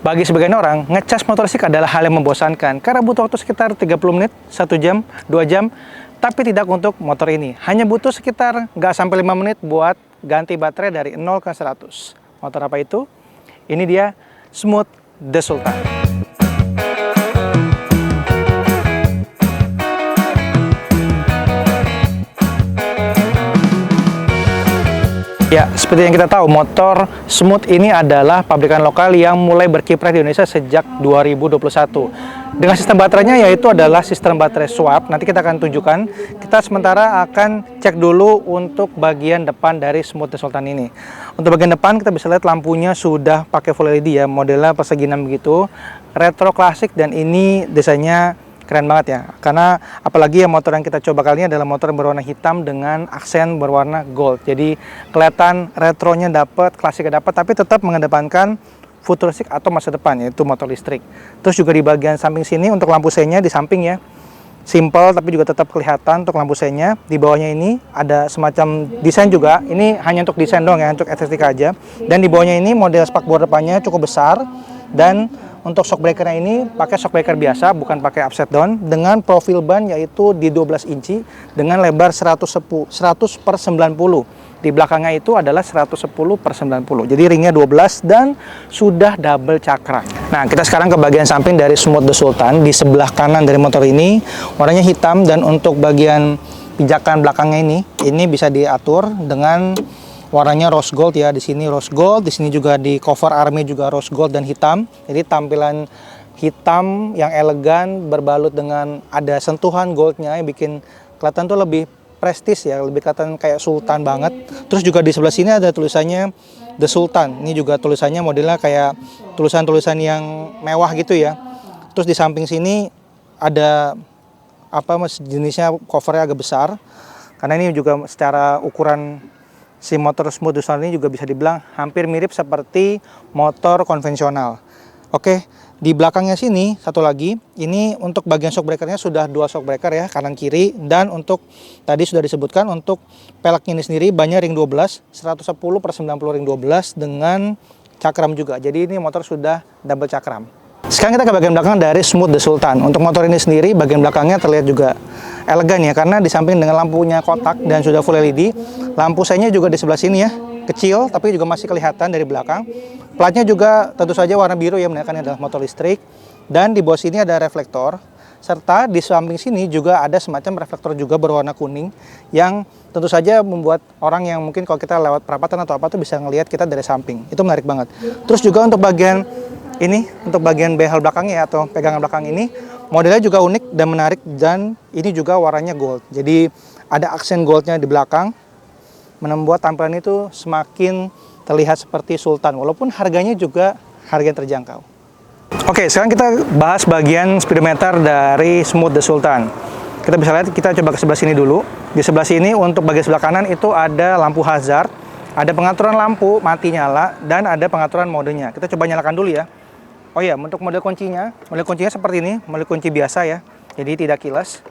Bagi sebagian orang, ngecas motor listrik adalah hal yang membosankan karena butuh waktu sekitar 30 menit, 1 jam, 2 jam, tapi tidak untuk motor ini. Hanya butuh sekitar nggak sampai 5 menit buat ganti baterai dari 0 ke 100. Motor apa itu? Ini dia Smooth The Sultan. Ya, seperti yang kita tahu, motor Smooth ini adalah pabrikan lokal yang mulai berkiprah di Indonesia sejak 2021. Dengan sistem baterainya yaitu adalah sistem baterai swap. Nanti kita akan tunjukkan. Kita sementara akan cek dulu untuk bagian depan dari Smooth The Sultan ini. Untuk bagian depan kita bisa lihat lampunya sudah pakai full LED ya, modelnya persegi 6 begitu. Retro klasik dan ini desainnya keren banget ya, karena apalagi ya motor yang kita coba kali ini adalah motor yang berwarna hitam dengan aksen berwarna gold. Jadi kelihatan retronya dapat, klasiknya dapat, tapi tetap mengedepankan futuristik atau masa depan, yaitu motor listrik. Terus juga di bagian samping sini untuk lampu senya di samping ya, simple tapi juga tetap kelihatan untuk lampu senya. Di bawahnya ini ada semacam desain juga, ini hanya untuk desain doang ya, untuk estetika aja. Dan di bawahnya ini model spakbor depannya cukup besar, dan untuk shock breakernya ini pakai shock breaker biasa, bukan pakai upside down, dengan profil ban yaitu di 12 inci dengan lebar 100/90. Di belakangnya itu adalah 110/90. Jadi ringnya 12 dan sudah double cakram. Nah, kita sekarang ke bagian samping dari Smooth The Sultan. Di sebelah kanan dari motor ini warnanya hitam, dan untuk bagian pijakan belakangnya ini bisa diatur dengan warnanya rose gold ya. Di sini rose gold, di sini juga di cover armnya juga rose gold dan hitam. Jadi tampilan hitam yang elegan berbalut dengan ada sentuhan goldnya yang bikin kelihatan tuh lebih prestis ya, lebih kelihatan kayak sultan banget. Terus juga di sebelah sini ada tulisannya The Sultan. Ini juga tulisannya modelnya kayak tulisan-tulisan yang mewah gitu ya. Terus di samping sini ada jenisnya covernya agak besar. Karena ini juga secara ukuran si motor Smooth The Sultan ini juga bisa dibilang hampir mirip seperti motor konvensional. Oke, di belakangnya sini satu lagi, ini untuk bagian shock breakernya sudah dual shock breaker ya, kanan kiri. Dan untuk tadi sudah disebutkan untuk peleknya ini sendiri bannya ring 12, 110/90 ring 12 dengan cakram juga. Jadi ini motor sudah double cakram. Sekarang kita ke bagian belakang dari Smooth The Sultan. Untuk motor ini sendiri bagian belakangnya terlihat juga elegan ya, karena di samping dengan lampunya kotak dan sudah full LED, lampu senya juga di sebelah sini ya, kecil tapi juga masih kelihatan dari belakang. Platnya juga tentu saja warna biru ya, menandakan adalah motor listrik. Dan di bawah sini ada reflektor, serta di samping sini juga ada semacam reflektor juga berwarna kuning yang tentu saja membuat orang yang mungkin kalau kita lewat perapatan atau apa tuh bisa ngelihat kita dari samping. Itu menarik banget. Terus juga untuk bagian ini, untuk bagian behel belakangnya atau pegangan belakang ini, modelnya juga unik dan menarik, dan ini juga warnanya gold. Jadi ada aksen goldnya di belakang, membuat tampilan itu semakin terlihat seperti sultan, walaupun harganya juga harga yang terjangkau. Oke, sekarang kita bahas bagian speedometer dari Smooth The Sultan. Kita bisa lihat, kita coba ke sebelah sini dulu. Di sebelah sini untuk bagian sebelah kanan itu ada lampu hazard, ada pengaturan lampu mati nyala, dan ada pengaturan modenya. Kita coba nyalakan dulu ya. Oh iya, untuk model kuncinya seperti ini, model kunci biasa ya, jadi tidak kilas.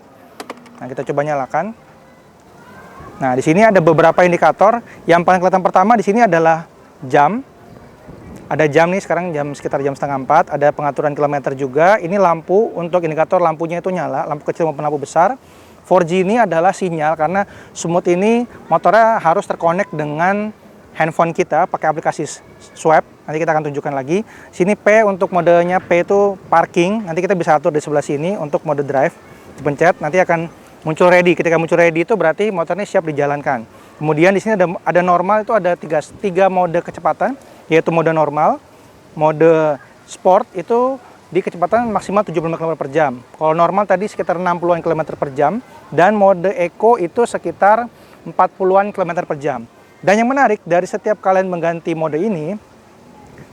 Nah, kita coba nyalakan. Nah, di sini ada beberapa indikator. Yang paling kelihatan pertama di sini adalah jam. Ada jam nih, sekarang sekitar jam 3:30. Ada pengaturan kilometer juga. Ini lampu, untuk indikator lampunya itu nyala, lampu kecil maupun lampu besar. 4G ini adalah sinyal, karena Smooth ini motornya harus terkonek dengan handphone kita pakai aplikasi Swap. Nanti kita akan tunjukkan lagi. Sini P untuk modenya, P itu parking. Nanti kita bisa atur di sebelah sini untuk mode drive. Dipencet, nanti akan muncul ready. Ketika muncul ready itu berarti motornya siap dijalankan. Kemudian di sini ada normal, itu ada tiga mode kecepatan, yaitu mode normal, mode sport itu di kecepatan maksimal 75 km per jam. Kalau normal tadi sekitar 60-an km per jam, dan mode eco itu sekitar 40-an km per jam. Dan yang menarik, dari setiap kalian mengganti mode ini,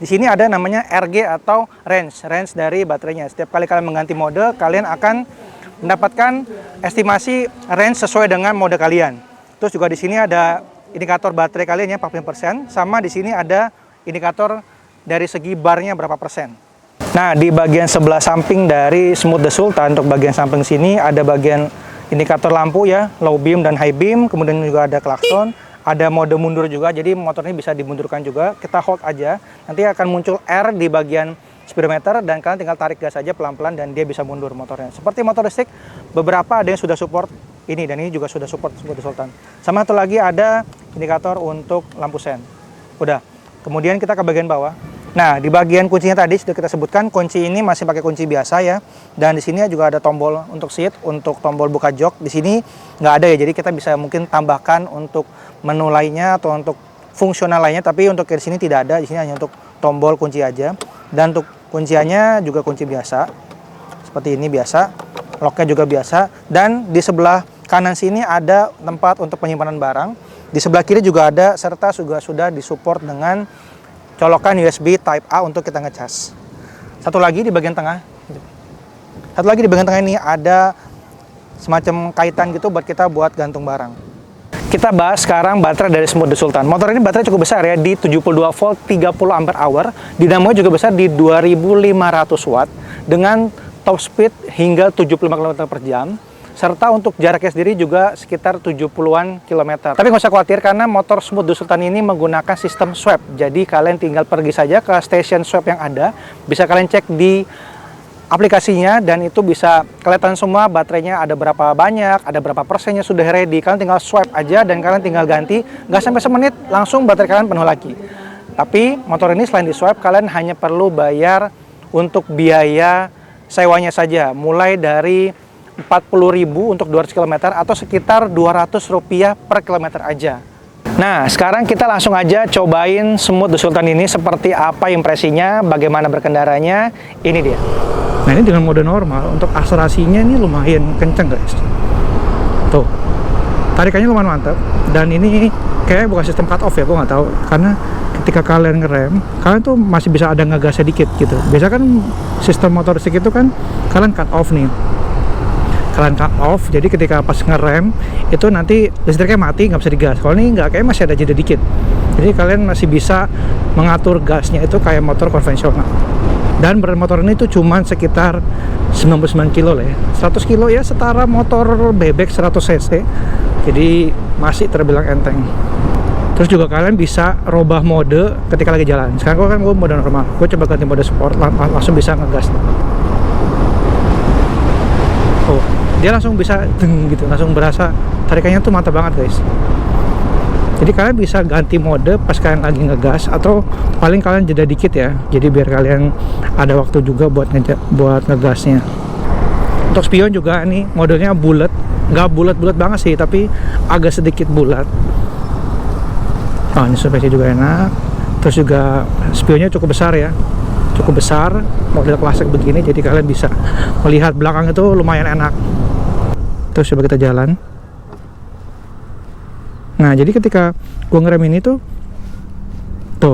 di sini ada namanya RG atau range dari baterainya. Setiap kali kalian mengganti mode, kalian akan mendapatkan estimasi range sesuai dengan mode kalian. Terus juga di sini ada indikator baterai kalian ya, 40%, sama di sini ada indikator dari segi barnya berapa persen. Nah, di bagian sebelah samping dari Smooth The Sultan, untuk bagian samping sini ada bagian indikator lampu ya, low beam dan high beam, kemudian juga ada klakson. Ada mode mundur juga, jadi motor ini bisa dimundurkan juga. Kita hold aja, nanti akan muncul R di bagian speedometer, dan kalian tinggal tarik gas aja pelan-pelan dan dia bisa mundur motornya. Seperti motor listrik, beberapa ada yang sudah support ini, dan ini juga sudah support Smooth Sultan. Sama satu lagi ada indikator untuk lampu sen. Udah. Kemudian kita ke bagian bawah. Nah, di bagian kuncinya tadi sudah kita sebutkan, kunci ini masih pakai kunci biasa ya. Dan di sini juga ada tombol untuk seat, untuk tombol buka jok. Di sini nggak ada ya, jadi kita bisa mungkin tambahkan untuk menu lainnya atau untuk fungsional lainnya. Tapi untuk di sini tidak ada, di sini hanya untuk tombol kunci aja. Dan untuk kunciannya juga kunci biasa, seperti ini biasa. Locknya juga biasa. Dan di sebelah kanan sini ada tempat untuk penyimpanan barang. Di sebelah kiri juga ada, serta juga sudah disupport dengan colokan USB Type A untuk kita ngecas. Satu lagi di bagian tengah ini ada semacam kaitan gitu buat kita buat gantung barang. Kita bahas sekarang baterai dari Smooth Sultan. Motor ini baterai cukup besar ya, di 72 volt 30 ampere hour. Dinamonya juga besar di 2500 watt dengan top speed hingga 75 km per jam. Serta untuk jaraknya sendiri juga sekitar 70-an kilometer. Tapi nggak usah khawatir karena motor Smooth Sultan ini menggunakan sistem swap. Jadi kalian tinggal pergi saja ke station swap yang ada. Bisa kalian cek di aplikasinya dan itu bisa kelihatan semua baterainya ada berapa banyak, ada berapa persennya sudah ready. Kalian tinggal swap aja dan kalian tinggal ganti. Nggak sampai semenit langsung baterai kalian penuh lagi. Tapi motor ini selain di swap, kalian hanya perlu bayar untuk biaya sewanya saja. Mulai dari 40.000 untuk 200 km atau sekitar Rp200 per kilometer aja. Nah, sekarang kita langsung aja cobain Smooth Sultan ini seperti apa impresinya, bagaimana berkendaranya. Ini dia. Nah, ini dengan mode normal, untuk akselerasinya ini lumayan kenceng guys. Tuh, tarikannya lumayan mantap. Dan ini kayak bukan sistem cut off ya, gue nggak tahu. Karena ketika kalian ngerem, kalian tuh masih bisa ada ngegas sedikit gitu. Biasa kan sistem motor listrik itu kan kalian cut off nih. Kalian cut off, jadi ketika pas ngerem itu nanti listriknya mati, nggak bisa digas. Kalau ini nggak, kayak masih ada jeda dikit, jadi kalian masih bisa mengatur gasnya itu kayak motor konvensional. Dan berat motor ini tuh cuman sekitar 99 kilo lah ya, 100 kilo ya setara motor bebek 100 cc, jadi masih terbilang enteng. Terus juga kalian bisa robah mode ketika lagi jalan. Sekarang gue mode normal, gue coba ganti mode sport, langsung bisa ngegas. Oh, dia langsung bisa deng gitu, langsung berasa tarikannya tuh mantap banget guys. Jadi kalian bisa ganti mode pas kalian lagi ngegas, atau paling kalian jeda dikit ya, jadi biar kalian ada waktu juga buat ngegasnya. Untuk spion juga nih modelnya bulat, nggak bulat-bulat banget sih, tapi agak sedikit bulat. Oh, ini suspensi juga enak. Terus juga spionnya cukup besar ya, cukup besar, model klasik begini, jadi kalian bisa melihat belakang itu lumayan enak. Terus coba kita jalan. Nah, jadi ketika gua ngerem ini tuh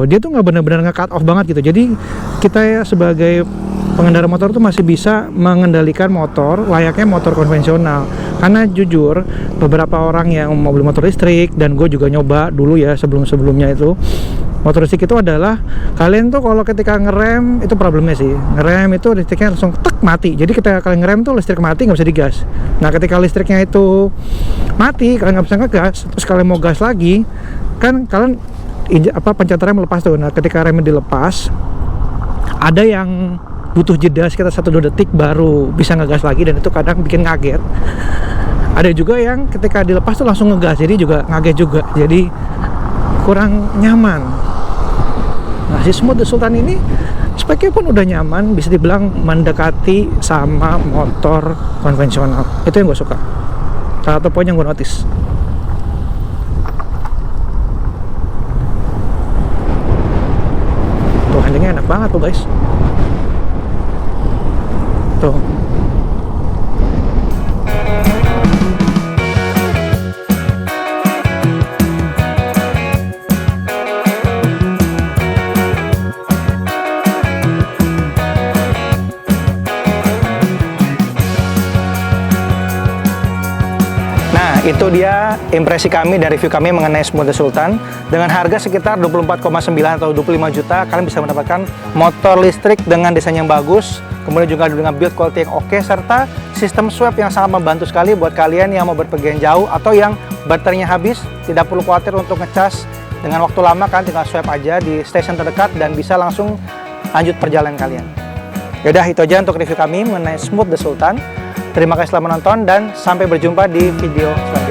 dia tuh nggak benar-benar nge-cut off banget gitu. Jadi kita ya sebagai pengendara motor tuh masih bisa mengendalikan motor layaknya motor konvensional. Karena jujur, beberapa orang yang mau beli motor listrik, dan gue juga nyoba dulu ya sebelum-sebelumnya itu, motor listrik itu adalah kalian tuh kalau ketika ngerem itu problemnya sih, ngerem itu listriknya langsung tek mati. Jadi ketika kalian ngerem tuh listrik mati, nggak bisa digas. Nah, ketika listriknya itu mati, kalian nggak bisa ngegas, terus kalian mau gas lagi, kan kalian pencet rem lepas tuh. Nah, ketika remnya dilepas, ada yang butuh jeda sekitar 1-2 detik baru bisa ngegas lagi, dan itu kadang bikin ngaget. Ada juga yang ketika dilepas tuh langsung ngegas, jadi juga ngaget juga, jadi kurang nyaman. Nah, si Smooth Sultan ini speknya pun udah nyaman, bisa dibilang mendekati sama motor konvensional. Itu yang gue suka, salah satu poin yang gue notice. Tuh, handlingnya enak banget tuh guys. Tuh. Nah, itu dia impresi kami dan review kami mengenai Smooth Sultan. Dengan harga sekitar 24,9 atau 25 juta, kalian bisa mendapatkan motor listrik dengan desain yang bagus, kemudian juga dengan build quality yang oke, serta sistem swap yang sangat membantu sekali buat kalian yang mau berpergian jauh atau yang baterainya habis. Tidak perlu khawatir untuk ngecas dengan waktu lama, kan tinggal swap aja di stasiun terdekat dan bisa langsung lanjut perjalanan kalian. Yaudah, itu aja untuk review kami mengenai Smooth The Sultan. Terima kasih telah menonton dan sampai berjumpa di video selanjutnya.